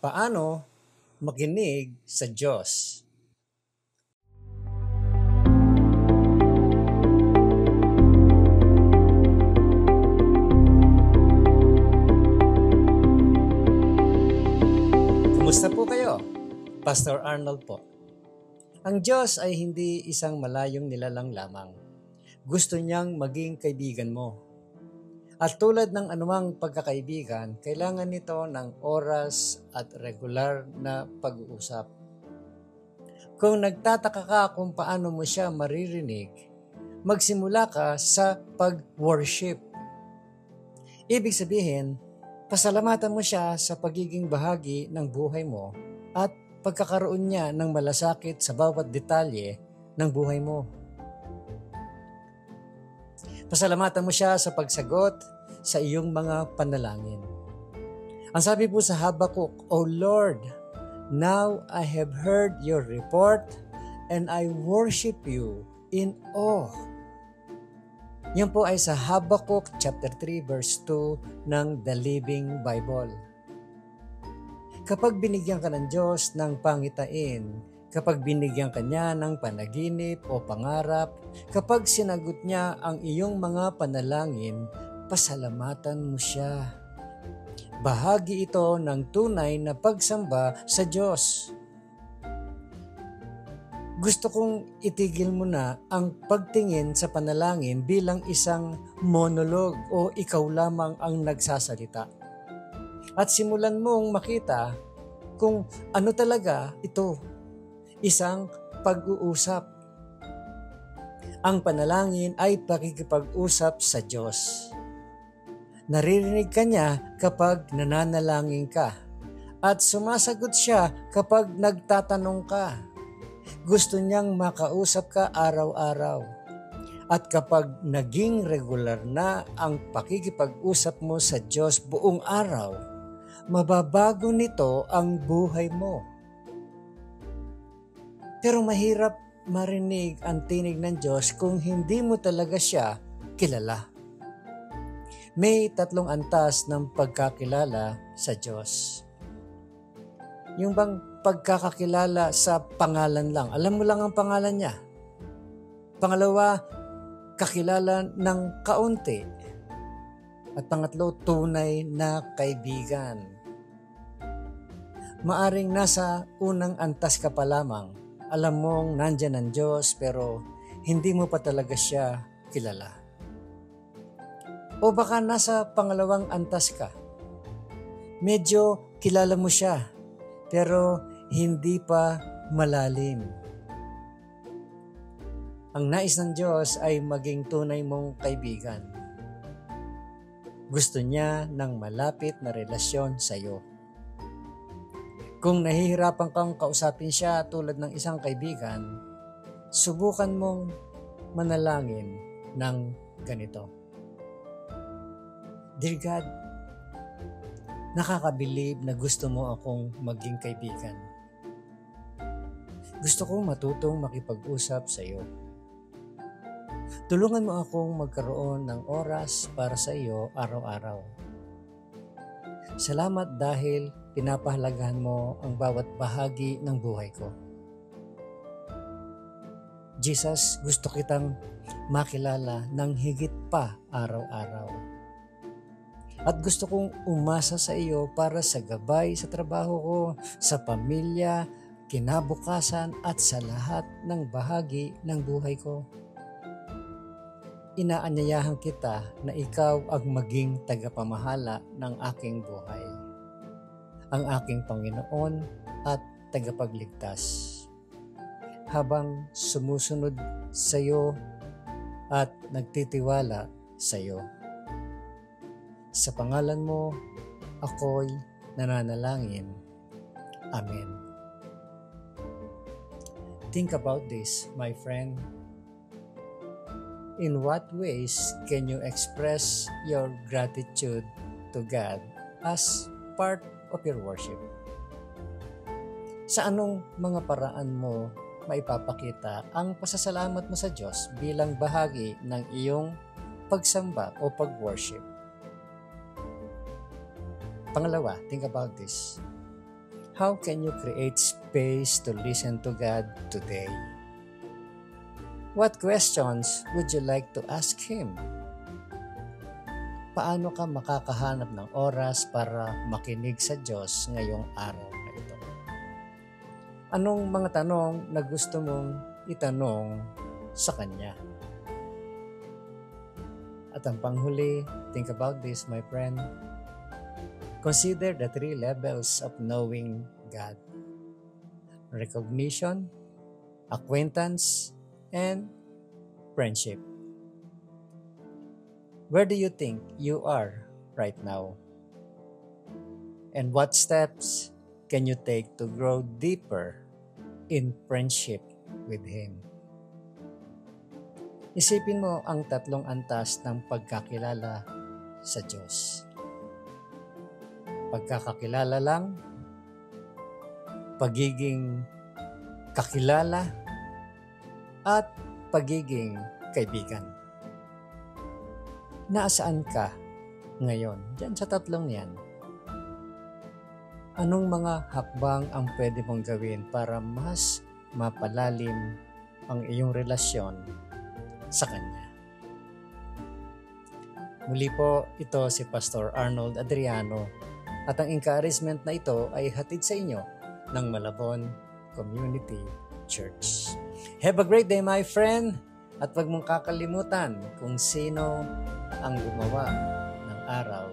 Paano makinig sa Diyos? Kumusta po kayo? Pastor Arnold po. Ang Diyos ay hindi isang malayong nilalang lamang. Gusto niyang maging kaibigan mo. At tulad ng anumang pagkakaibigan, kailangan nito ng oras at regular na pag-uusap. Kung nagtataka ka kung paano mo siya maririnig, magsimula ka sa pag-worship. Ibig sabihin, pasalamatan mo siya sa pagiging bahagi ng buhay mo at pagkakaroon niya ng malasakit sa bawat detalye ng buhay mo. Pasalamatan mo siya sa pagsagot sa iyong mga panalangin. Ang sabi po sa Habakuk, O Lord, now I have heard your report and I worship you in awe. Yan po ay sa Habakuk chapter 3 verse 2 ng The Living Bible. Kapag binigyan ka ng Diyos ng pangitain, kapag binigyan ka niya ng panaginip o pangarap, kapag sinagot niya ang iyong mga panalangin, pasalamatan mo siya. Bahagi ito ng tunay na pagsamba sa Diyos. Gusto kong itigil mo na ang pagtingin sa panalangin bilang isang monolog o ikaw lamang ang nagsasalita. At simulan mong makita kung ano talaga ito, isang pag-uusap. Ang panalangin ay pakikipag-usap sa Diyos. Naririnig ka niya kapag nananalangin ka at sumasagot siya kapag nagtatanong ka. Gusto niyang makausap ka araw-araw. At kapag naging regular na ang pakikipag-usap mo sa Diyos buong araw, mababago nito ang buhay mo. Pero mahirap marinig ang tinig ng Diyos kung hindi mo talaga siya kilala. May 3 antas ng pagkakilala sa Diyos. Yung bang pagkakakilala sa pangalan lang. Alam mo lang ang pangalan niya. Pangalawa, kakilala ng kaunti. At pangatlo, tunay na kaibigan. Maaring nasa unang antas ka pa lamang. Alam mong nandyan ang Diyos pero hindi mo pa talaga siya kilala. O baka nasa pangalawang antas ka. Medyo kilala mo siya pero hindi pa malalim. Ang nais ng Diyos ay maging tunay mong kaibigan. Gusto niya ng malapit na relasyon sa iyo. Kung nahihirapan kang kausapin siya tulad ng isang kaibigan, subukan mong manalangin ng ganito. Dear God, nakakabilib na gusto mo akong maging kaibigan. Gusto kong matutong makipag-usap sa iyo. Tulungan mo akong magkaroon ng oras para sa iyo araw-araw. Salamat dahil pinapahalagahan mo ang bawat bahagi ng buhay ko. Jesus, gusto kitang makilala ng higit pa araw-araw. At gusto kong umasa sa iyo para sa gabay sa trabaho ko, sa pamilya, kinabukasan at sa lahat ng bahagi ng buhay ko. Inaanyayahan kita na ikaw ang maging tagapamahala ng aking buhay, ang aking Panginoon at tagapagligtas. Habang sumusunod sa iyo at nagtitiwala sa iyo. Sa pangalan mo, ako'y nananalangin. Amen. Think about this, my friend. In what ways can you express your gratitude to God as part of your worship? Sa anong mga paraan mo maipapakita ang pasasalamat mo sa Diyos bilang bahagi ng iyong pagsamba o pag-worship? Pangalawa, think about this. How can you create space to listen to God today? What questions would you like to ask Him? Paano ka makakahanap ng oras para makinig sa Diyos ngayong araw na ito? Anong mga tanong na gusto mong itanong sa Kanya? At ang panghuli, think about this, my friend. Consider the 3 levels of knowing God: recognition, acquaintance, and friendship. Where do you think you are right now? And what steps can you take to grow deeper in friendship with Him? Isipin mo ang 3 antas ng pagkakilala sa Diyos. Pagkakakilala lang, pagiging kakilala, at pagiging kaibigan. Nasaan ka ngayon? Diyan sa 3 yan. Anong mga hakbang ang pwede mong gawin para mas mapalalim ang iyong relasyon sa Kanya? Muli po, ito si Pastor Arnold Adriano at ang encouragement na ito ay hatid sa inyo ng Malabon Community Church. Have a great day, my friend, at huwag mong kakalimutan kung sino ang gumawa ng araw